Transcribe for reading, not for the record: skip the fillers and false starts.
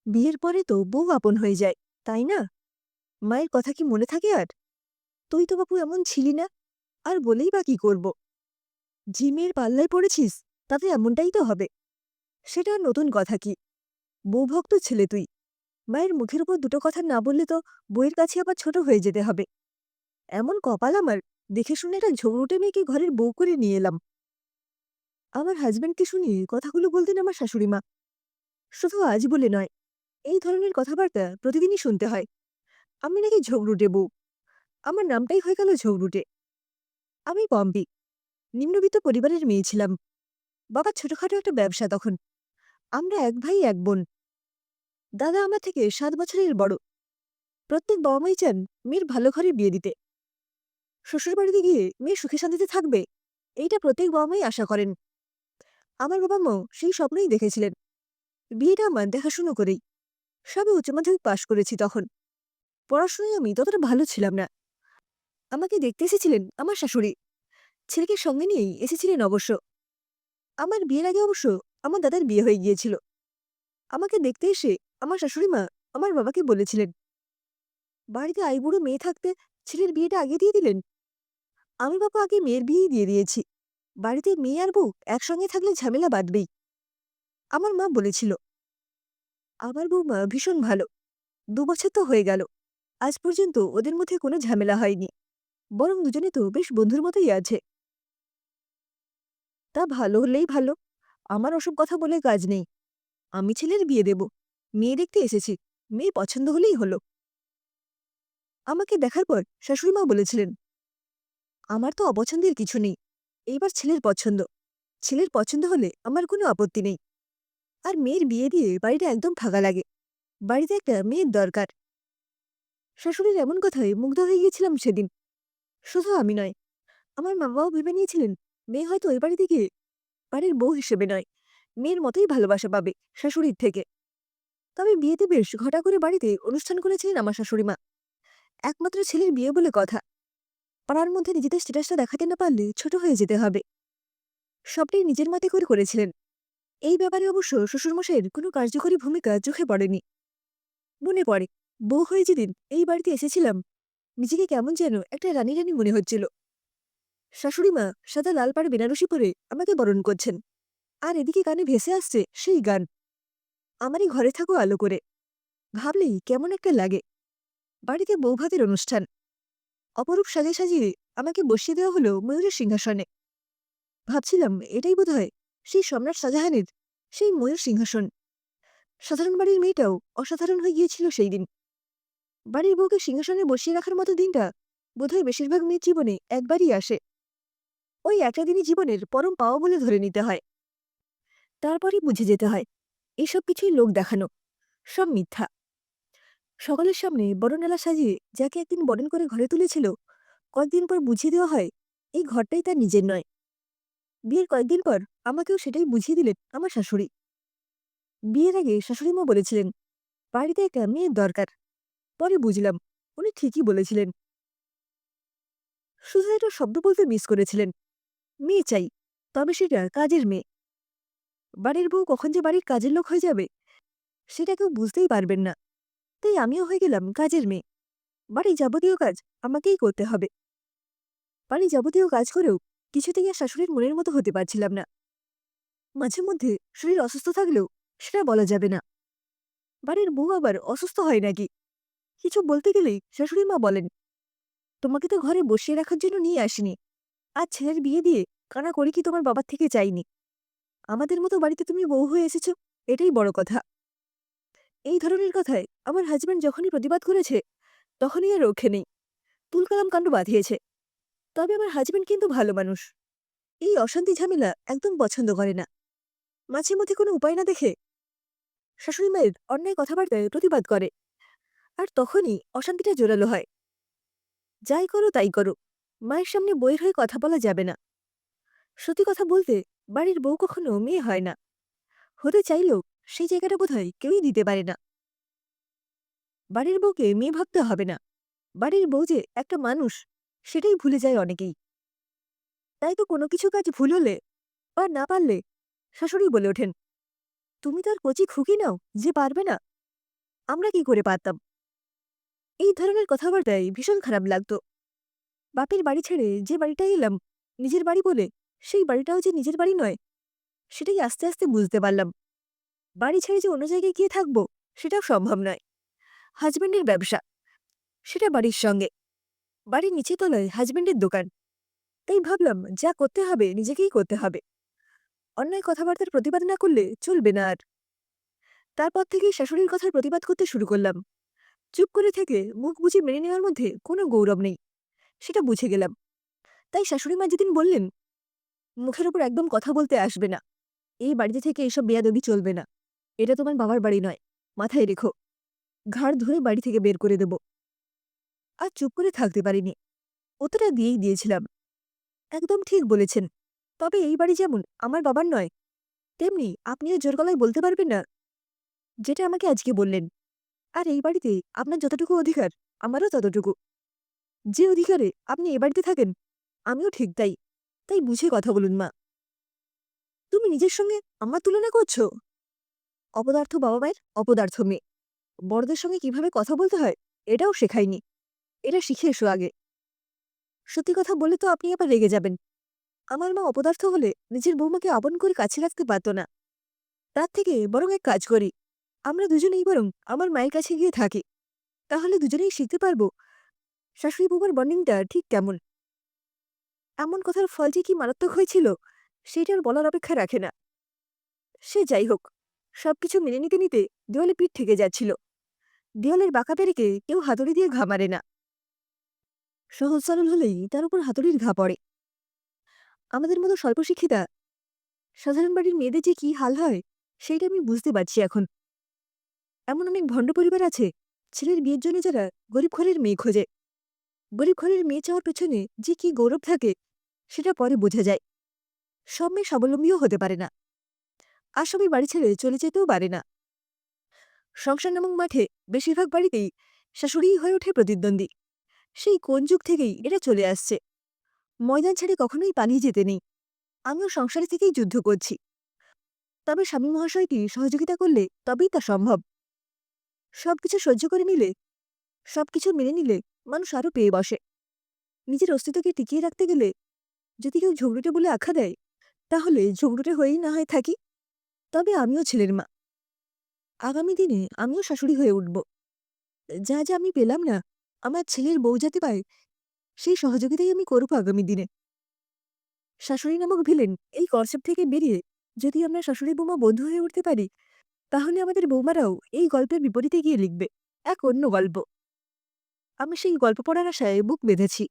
বিয়ের পরে তো বউ আপন হয়ে যায়, তাই না? মায়ের কথা কি মনে থাকে আর? তুই তো বাপু এমন ছিলি না। আর বলেই বা কি করব? যে মেয়ের পাল্লায় পড়েছিস, তাতে এমনটাই তো হবে। সেটা আর নতুন কথা কি? বউভক্ত ছেলে তুই। মায়ের মুখের উপর দুটো কথা না বললে তো বউয়ের কাছে আবার ছোট হয়ে যেতে হবে। এমন কপাল আমার, দেখে শুনে একটা ঝগড়ুটে মেয়েকে ঘরের বউ করে নিয়ে এলাম। আমার হাজব্যান্ডকে শুনিয়ে কথাগুলো বলতেন আমার শাশুড়ি মা। শুধু আজ বলে নয়, এই ধরনের কথাবার্তা প্রতিদিনই শুনতে হয়। আমি নাকি ঝগড়ুটে বউ। আমার নামটাই হয়ে গেল ঝগড়ুটে। আমি পম্পি, নিম্নবিত্ত পরিবারের মেয়ে ছিলাম। বাবার ছোটখাটো একটা ব্যবসা তখন। আমরা এক ভাই এক বোন। দাদা আমার থেকে 7 বছরের বড়। প্রত্যেক বাবা মাই চান মেয়ের ভালো ঘরে বিয়ে দিতে। শ্বশুরবাড়িতে গিয়ে মেয়ে সুখে শান্তিতে থাকবে, এইটা প্রত্যেক বাবা মাই আশা করেন। আমার বাবা মাও সেই স্বপ্নই দেখেছিলেন। বিয়েটা আমার দেখাশুনো করেই। সবে উচ্চ মাধ্যমিক পাশ করেছি তখন। পড়াশোনায় আমি ততটা ভালো ছিলাম না। আমাকে দেখতে এসেছিলেন আমার শাশুড়ি। ছেলেকে সঙ্গে নিয়েই এসেছিলেন অবশ্য। আমার বিয়ের আগে অবশ্য আমার দাদার বিয়ে হয়ে গিয়েছিল। আমাকে দেখতে এসে আমার শাশুড়িমা আমার বাবাকে বলেছিলেন, বাড়িতে আইবুড়ো মেয়ে থাকতে ছেলের বিয়েটা আগে দিয়ে দিলেন। আমি বাবা আগে মেয়ের বিয়েই দিয়ে দিয়েছি। বাড়িতে মেয়ে আর বউ একসঙ্গে থাকলে ঝামেলা বাঁধবেই। আমার মা বলেছিল। আমার বৌমা ভীষণ ভালো। 2 বছর তো হয়ে গেল, আজ পর্যন্ত ওদের মধ্যে কোনো ঝামেলা হয়নি। বরং দুজনে তো বেশ বন্ধুর মতোই আছে। তা ভালো হলেই ভালো। আমার ওসব কথা বলে কাজ নেই। আমি ছেলের বিয়ে দেব। মেয়ে দেখতে এসেছি। মেয়ে পছন্দ হলেই হলো। আমাকে দেখার পর শাশুড়িমা বলেছিলেন, আমার তো অপছন্দের কিছু নেই। এইবার ছেলের পছন্দ। ছেলের পছন্দ হলে আমার কোনো আপত্তি নেই। আর মেয়ের বিয়ে দিয়ে বাড়িটা একদম ফাঁকা লাগে। বাড়িতে একটা মেয়ের দরকার। শাশুড়ির এমন কথায় মুগ্ধ হয়ে গিয়েছিলাম সেদিন। শুধু আমি নয়, আমার মা বাবাও ভেবে নিয়েছিলেন মেয়ে হয়তো ওই বাড়িতে গিয়ে বাড়ির বউ হিসেবে নয়, মেয়ের মতোই ভালোবাসা পাবে শাশুড়ির থেকে। তবে বিয়েতে বেশ ঘটা করে বাড়িতে অনুষ্ঠান করেছিলেন আমার শাশুড়িমা। একমাত্র ছেলের বিয়ে বলে কথা। পাড়ার মধ্যে নিজেদের স্ট্যাটাসটা দেখাতে না পারলে ছোট হয়ে যেতে হবে। সবটাই নিজের মতে করে করেছিলেন। এই ব্যাপারে অবশ্য শ্বশুরমশাইয়ের কোনো কার্যকরী ভূমিকা চোখে পড়েনি। মনে পড়ে, বউ হয়ে যেদিন এই বাড়িতে এসেছিলাম, নিজেকে কেমন যেন একটা রানী রানী মনে হচ্ছিল। শাশুড়িমা সাদা লাল পাড় বেনারসি পরে আমাকে বরণ করছেন। আর এদিকে কানে ভেসে আসছে সেই গান, আমারই ঘরে থাকো আলো করে। ভাবলেই কেমন একটা লাগে। বাড়িতে বৌভাতের অনুষ্ঠান। অপরূপ সাজিয়ে সাজিয়ে আমাকে বসিয়ে দেওয়া হলো ময়ূরের সিংহাসনে। ভাবছিলাম এটাই বোধহয় সেই সম্রাট শাহজাহানের সেই ময়ূর সিংহাসন। সাধারণ বাড়ির মেয়েটাও অসাধারণ হয়ে গিয়েছিল সেই দিন। বাড়ির বউকে সিংহাসনে বসিয়ে রাখার মতো দিনটা বোধহয় বেশিরভাগ মেয়ের জীবনে একবারই আসে। ওই একটা দিনই জীবনের পরম পাওয়া বলে ধরে নিতে হয়। তারপরই বুঝে যেতে হয় এসব কিছুই লোক দেখানো, সব মিথ্যা। সকলের সামনে বরণালা সাজিয়ে যাকে একদিন বরণ করে ঘরে তুলেছিল, কয়েকদিন পর বুঝিয়ে দেওয়া হয় এই ঘরটাই তার নিজের নয়। বিয়ের কয়েকদিন পর আমাকেও সেটাই বুঝিয়ে দিলেন আমার শাশুড়ি। বিয়ের আগে শাশুড়িমা বলেছিলেন বাড়িতে একটা মেয়ের দরকার। পরে বুঝলাম উনি ঠিকই বলেছিলেন। শুধু একটা শব্দ বলতে মিস করেছিলেন। মেয়ে চাই, তবে সেটা কাজের মেয়ে। বাড়ির বউ কখন যে বাড়ির কাজের লোক হয়ে যাবে সেটা কেউ বুঝতেই পারবেন না। তাই আমিও হয়ে গেলাম কাজের মেয়ে। বাড়ির যাবতীয় কাজ আমাকেই করতে হবে। বাড়ির যাবতীয় কাজ করেও কিছুতেই আর শাশুড়ির মনের মতো হতে পারছিলাম না। মাঝে মধ্যে শরীর অসুস্থ থাকলেও সেটা বলা যাবে না। বাড়ির বউ আবার অসুস্থ হয় নাকি? কিছু বলতে গেলেই শাশুড়ি মা বলেন, তোমাকে তো ঘরে বসিয়ে রাখার জন্য নিয়ে আসিনি। আর ছেলের বিয়ে দিয়ে কানা করি কি তোমার বাবার থেকে চাইনি। আমাদের মতো বাড়িতে তুমি বউ হয়ে এসেছ, এটাই বড় কথা। এই ধরনের কথায় আমার হাজব্যান্ড যখনই প্রতিবাদ করেছে, তখনই আর রক্ষে নেই। তুলকালাম কাণ্ড বাঁধিয়েছে। তবে আমার হাজব্যান্ড কিন্তু ভালো মানুষ। এই অশান্তি ঝামেলা একদম পছন্দ করে না। মাঝে মধ্যে কোনো উপায় না দেখে শাশুড়ি মায়ের অন্যায় কথাবার্তায় প্রতিবাদ করে। আর তখনই অশান্তিটা জোরালো হয়। যাই করো তাই করো, মায়ের সামনে বইয়ের হয়ে কথা বলা যাবে না। সত্যি কথা বলতে, বাড়ির বউ কখনো মেয়ে হয় না। হতে চাইলেও সেই জায়গাটা বোধহয় কেউই দিতে পারে না। বাড়ির বউকে মেয়ে ভাবতে হবে না। বাড়ির বউ যে একটা মানুষ, সেটাই ভুলে যায় অনেকেই। তাই তো কোনো কিছু কাজ ভুল হলে বা না পারলে শাশুড়ি বলে ওঠেন, তুমি তো আর কচি খুকি নাও যে পারবে না। আমরা কি করে পারতাম? এই ধরনের কথাবার্তায় ভীষণ খারাপ লাগতো। বাপের বাড়ি ছেড়ে যে বাড়িটায় এলাম নিজের বাড়ি বলে, সেই বাড়িটাও যে নিজের বাড়ি নয়, সেটাই আস্তে আস্তে বুঝতে পারলাম। বাড়ি ছেড়ে যে অন্য জায়গায় গিয়ে থাকবো, সেটাও সম্ভব নয়। হাজবেন্ডের ব্যবসা, সেটা বাড়ির সঙ্গে। বাড়ির নিচের তলায় হাজবেন্ডের দোকান। তাই ভাবলাম যা করতে হবে নিজেকেই করতে হবে। অন্যায় কথাবার্তার প্রতিবাদ না করলে চলবে না আর। তারপর থেকেই শাশুড়ির কথার প্রতিবাদ করতে শুরু করলাম। চুপ করে থেকে মুখ বুজে মেনে নেওয়ার মধ্যে কোনো গৌরব নেই, সেটা বুঝে গেলাম। তাই শাশুড়ি মা যেদিন বললেন, মুখের উপর একদম কথা বলতে আসবে না, এই বাড়িতে থেকে এসব বেয়াদবি চলবে না, এটা তোমার বাবার বাড়ি নয়, মাথায় রেখো, ঘাড় ধরে বাড়ি থেকে বের করে দেব। আর চুপ করে থাকতে পারিনি, উত্তরটা দিয়েই দিয়েছিলাম। একদম ঠিক বলেছেন। তবে এই বাড়ি যেমন আমার বাবার নয়, তেমনি আপনিও জোর গলায় বলতে পারবেন না যেটা আমাকে আজকে বললেন। আর এই বাড়িতে আপনার যতটুকু অধিকার, আমারও ততটুকু। যে অধিকারে আপনি এ বাড়িতে থাকেন, আমিও ঠিক তাই। তাই বুঝে কথা বলুন মা। তুমি নিজের সঙ্গে আমার তুলনা করছো? অপদার্থ বাবা মায়ের অপদার্থ মেয়ে। বড়দের সঙ্গে কিভাবে কথা বলতে হয় এটাও শেখায়নি। এটা শিখে এসো আগে। সত্যি কথা বলে তো আপনি আবার রেগে যাবেন। আমার মা অপদার্থ হলে নিজের বৌমাকে আপন করে কাছে রাখতে পারত না। তার থেকে বরং এক কাজ করি, আমরা দুজনেই বরং আমার মায়ের কাছে গিয়ে থাকি। তাহলে দুজনেই শিখতে পারবো শাশুড়ি বৌমার বন্ডিংটা ঠিক কেমন। এমন কথার ফল যে কি মারাত্মক হয়েছিল, সেটার বলার অপেক্ষা রাখে না। সে যাই হোক, সবকিছু মেনে নিতে নিতে দেওয়ালে পিঠ ঠেকে যাচ্ছিল। দেওয়ালের বাঁকা পেরেকে কেউ হাতুড়ি দিয়ে ঘা মারে না, সহজ সরল হলেই তার উপর হাতুড়ির ঘা পড়ে। আমাদের মতো স্বল্পশিক্ষিতা সাধারণ বাড়ির মেয়েদের যে কি হাল হয়, সেইটা আমি বুঝতে পারছি এখন। এমন অনেক ভণ্ড পরিবার আছে, ছেলের বিয়ের জন্য যারা গরিব ঘরের মেয়ে খোঁজে। গরিব ঘরের মেয়ে চাওয়ার পেছনে যে কি গৌরব থাকে, সেটা পরে বোঝা যায়। সব মেয়ে স্বাবলম্বীও হতে পারে না, আর সবাই বাড়ি ছেড়ে চলে যেতেও পারে না। সংসার নামক মাঠে বেশিরভাগ বাড়িতেই শাশুড়িই হয়ে ওঠে প্রতিদ্বন্দ্বী। সেই কোন যুগ থেকেই এটা চলে আসছে। ময়দান ছেড়ে কখনোই পালিয়ে যেতে নেই। আমিও সংসারে থেকেই যুদ্ধ করছি। তবে স্বামী মহাশয়কে সহযোগিতা করলে তবেই তা সম্ভব। সবকিছু সহ্য করে নিলে, সবকিছু মেনে নিলে মানুষ আরও পেয়ে বসে। নিজের অস্তিত্বকে টিকিয়ে রাখতে গেলে যদি কেউ ঝগড়ুটে বলে আখ্যা দেয়, তাহলে ঝগড়ুটে হয়েই না হয় থাকি। তবে আমিও ছেলের মা, আগামী দিনে আমিও শাশুড়ি হয়ে উঠব। যা যা আমি পেলাম না, আমার ছেলের বউ যাতে পায়, সেই সহযোগিতাই আমি করব আগামী দিনে। শাশুড়ি নামক ভিলেন এই কনসেপ্ট থেকে বেরিয়ে যদি আমরা শাশুড়ি বৌমা বন্ধু হয়ে উঠতে পারি, তাহলে আমাদের বৌমারাও এই গল্পের বিপরীতে গিয়ে লিখবে এক অন্য গল্প। আমি সেই গল্প পড়ার আশায় বুক বেঁধেছি।